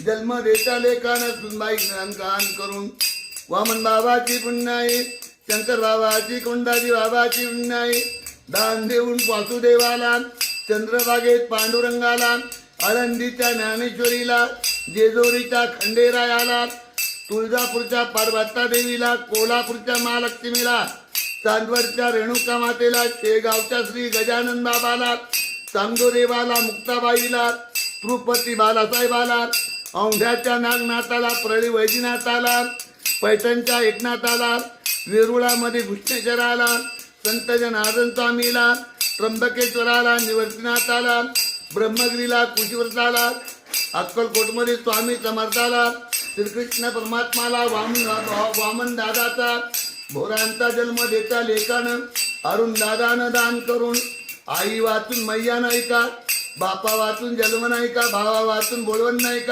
जन्म देता लेखानं सुनबाई निरंकान करून वामन बाबाची पुण्याई, शंकर बाबाची, कोंडाजी बाबाची पुण्याई, दान देऊन वासुदेवाला, चंद्रबागेत पांडुरंगाला, आळंदीच्या ज्ञानेश्वरीला, जेजोरीच्या खंडेरायाला, तुळजापूरच्या पार्वता देवीला, कोल्हापूरच्या महालक्ष्मीला, चांदवडच्या रेणुका मातेला, शेगावच्या श्री गजानन बाबाला, चांदोदेवाला, मुक्ताबाईला, तिरुपती बालासाहेबाला, औंढ्याच्या नागनाथाला, परळी वैजनाथाला, पैठणच्या एकनाथाला, वेरुळामध्ये घुष्णेश्वराला, संत जनार्दन स्वामीला, त्र्यंबकेश्वराला, निवर्तीनाथाला, ब्रह्मगिरीला, कुशीव्रताला, अक्कलकोटमध्ये स्वामी समर्थाला, श्रीकृष्ण परमात्माला, वामन दादाचा, भोरांचा जन्म देता लेखानं अरुण दादानं दान करून आई वाचून मैया नाही का, बापा वाचून जन्म नाही का, भावा वाचून बोलवण नाही का.